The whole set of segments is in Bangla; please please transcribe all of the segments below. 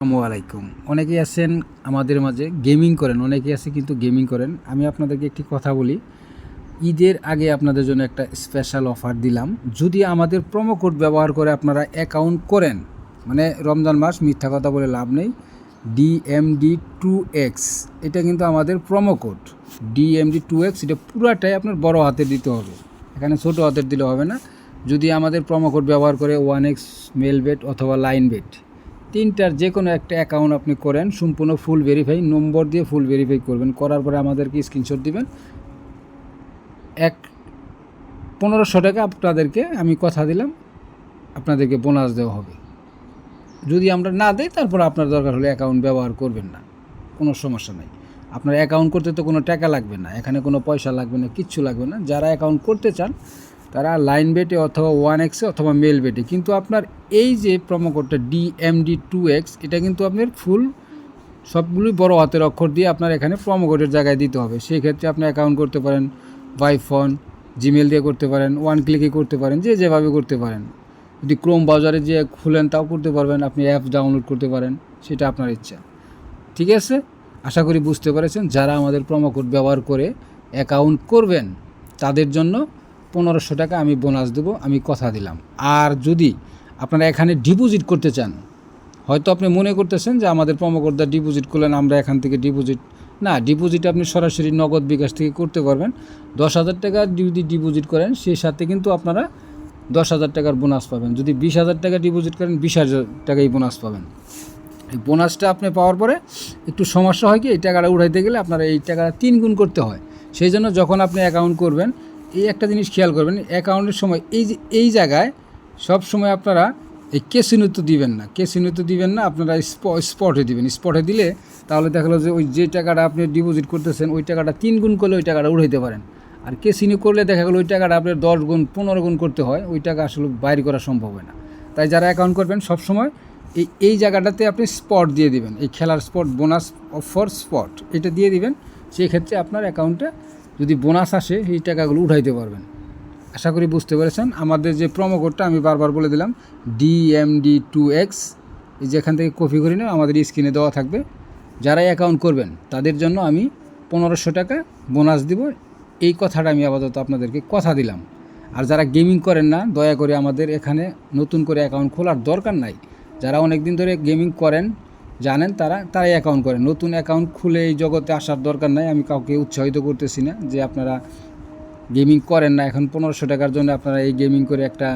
আসসালামু আলাইকুম। অনেকেই আছেন আমাদের মাঝে গেমিং করেন, অনেকেই আছে কিন্তু গেমিং করেন। আমি আপনাদেরকে একটি কথা বলি, ঈদের আগে আপনাদের জন্য একটা স্পেশাল অফার দিলাম। যদি আমাদের প্রোমো কোড ব্যবহার করে আপনারা অ্যাকাউন্ট করেন, মানে রমজান মাস মিথ্যা কথা বলে লাভ নেই, DMD2X এটা কিন্তু আমাদের প্রোমো কোড DMD2X। এটা পুরাটাই আপনার বড় হাতের দিতে হবে, এখানে ছোটো হাতের দিলে হবে না। যদি আমাদের প্রোমো কোড ব্যবহার করে 1X মেলবেট অথবা লাইনবেট তিনটার যে কোনো একটা অ্যাকাউন্ট আপনি করেন, সম্পূর্ণ ফুল ভেরিফাই নম্বর দিয়ে ফুল ভেরিফাই করবেন, করার পরে আমাদেরকে স্ক্রিনশট দিবেন। 1500 টাকা আপনাদেরকে আমি কথা দিলাম আপনাদেরকে বোনাস দেওয়া হবে। যদি আমরা না দেই তারপর আপনার দরকার হলে অ্যাকাউন্ট ব্যবহার করবেন না, কোনো সমস্যা নেই। আপনার অ্যাকাউন্ট করতে তো কোনো টাকা লাগবে না, এখানে কোনো পয়সা লাগবে না, কিচ্ছু লাগবে না। যারা অ্যাকাউন্ট করতে চান তারা লাইন বেটে অথবা 1X অথবা মেল বেটে, কিন্তু আপনার এই যে প্রোমো কোডটা DMD2X এটা কিন্তু আপনার ফুল সবগুলোই বড় হাতের অক্ষর দিয়ে আপনার এখানে প্রোমো কোডের জায়গায় দিতে হবে। সেই ক্ষেত্রে আপনি অ্যাকাউন্ট করতে পারেন বাই ফোন, জিমেল দিয়ে করতে পারেন, ওয়ান ক্লিকে করতে পারেন, যেভাবে করতে পারেন। যদি ক্রোম ব্রাউজারে যে খুলেন তাও করতে পারবেন, আপনি অ্যাপস ডাউনলোড করতে পারেন, সেটা আপনার ইচ্ছা। ঠিক আছে, আশা করি বুঝতে পেরেছেন। যারা আমাদের প্রোমো কোড ব্যবহার করে অ্যাকাউন্ট করবেন তাদের জন্য 1500 টাকা আমি বোনাস দেবো, আমি কথা দিলাম। আর যদি আপনারা এখানে ডিপোজিট করতে চান, হয়তো আপনি মনে করতেছেন যে আমাদের প্রোমো কোডটা ডিপোজিট করলেন আমরা এখান থেকে ডিপোজিট, না, ডিপোজিট আপনি সরাসরি নগদ বিকাশ থেকে করতে পারবেন। 10,000 টাকা যদি ডিপোজিট করেন সেই সাথে কিন্তু আপনারা 10,000 টাকার বোনাস পাবেন। যদি 20,000 টাকা ডিপোজিট করেন 20,000 টাকাই বোনাস পাবেন। এই বোনাসটা আপনি পাওয়ার পরে একটু সমস্যা হয় কি, এই টাকাটা উঠাইতে গেলে আপনারা এই টাকাটা 3 গুণ করতে হয়। সেই জন্য যখন আপনি অ্যাকাউন্ট করবেন এই একটা জিনিস খেয়াল করবেন, অ্যাকাউন্টের সময় এই জায়গায় সব সময় আপনারা এই কেসিনোতে দিবেন না, কেসিনোতে দিবেন না, আপনারা স্পটে দিবেন। স্পটে দিলে তাহলে দেখা গেলো যে ওই যে টাকাটা আপনি ডিপোজিট করতেছেন ওই টাকাটা 3 গুণ করলে ওই টাকাটা উঠাইতে পারেন। আর কেসিনো করলে দেখা গেলো ওই টাকাটা আপনার 10 গুণ 15 গুণ করতে হয়, ওই টাকা আসলে বাইর করা সম্ভব হয় না। তাই যারা অ্যাকাউন্ট করবেন সবসময় এই জায়গাটাতে আপনি স্পট দিয়ে দিবেন, এই খেলার স্পট, বোনাস ফর স্পট এটা দিয়ে দিবেন। সেই ক্ষেত্রে আপনার অ্যাকাউন্টে যদি বোনাস আসে এই টাকাগুলো উঠাইতে পারবেন। আশা করি বুঝতে পেরেছেন। আমাদের যে প্রোমো কোডটা আমি বারবার বলে দিলাম DMD2X, এই যেখান থেকে কপি করে নেব আমাদের স্ক্রিনে দেওয়া থাকবে। যারা অ্যাকাউন্ট করবেন তাদের জন্য আমি 1500 টাকা বোনাস দিব, এই কথাটা আমি আপাতত আপনাদেরকে কথা দিলাম। আর যারা গেমিং করেন না, দয়া করে আমাদের এখানে নতুন করে অ্যাকাউন্ট খোলার দরকার নাই। যারা অনেক দিন ধরে গেমিং করেন জানেন তারাই অ্যাকাউন্ট করেন, নতুন অ্যাকাউন্ট খুলে এই জগতে আসার দরকার নাই। আমি কাউকে উৎসাহিত করতেছি না যে আপনারা গেমিং করেন না, এখন 1500 টাকার জন্য আপনারা এই গেমিং করে একটা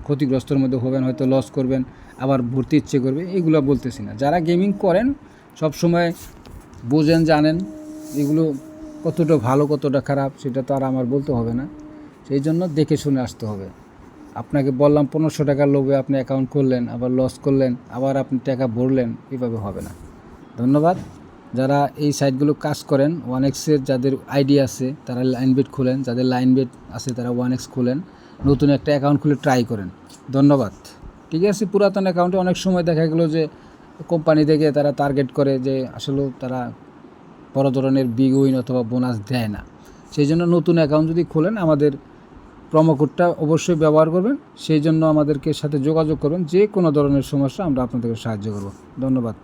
ক্ষতিগ্রস্তর মধ্যে হবেন, হয়তো লস করবেন, আবার ভর্তি ইচ্ছে করবে, এগুলো বলতেছি না। যারা গেমিং করেন সব সময় বোঝেন, জানেন এগুলো কতটা ভালো কতটা খারাপ সেটা তো আর আমার বলতে হবে না। সেই জন্য দেখে শুনে আসতে হবে। আপনাকে বললাম 1500 টাকার লোভে আপনি অ্যাকাউন্ট করলেন, আবার লস করলেন, আবার আপনি টাকা ভরলেন, এভাবে হবে না। ধন্যবাদ। যারা এই সাইটগুলো কাজ করেন 1Xের যাদের আইডি আছে তারা লাইনবেট খুলেন, যাদের লাইনবেট আছে তারা 1X খুলেন, নতুন একটা অ্যাকাউন্ট খুলে ট্রাই করেন। ধন্যবাদ। ঠিক আছে, পুরাতন অ্যাকাউন্টে অনেক সময় দেখা গেলো যে কোম্পানি থেকে তারা টার্গেট করে যে আসলে তারা বড় ধরনের বিগ উইন অথবা বোনাস দেয় না। সেই জন্য নতুন অ্যাকাউন্ট যদি খোলেন আমাদের প্রোমো কোডটা অবশ্যই ব্যবহার করবেন। সেই জন্য আমাদেরকে সাথে যোগাযোগ করবেন, যে কোনো ধরনের সমস্যা আমরা আপনাদেরকে সাহায্য করব। ধন্যবাদ।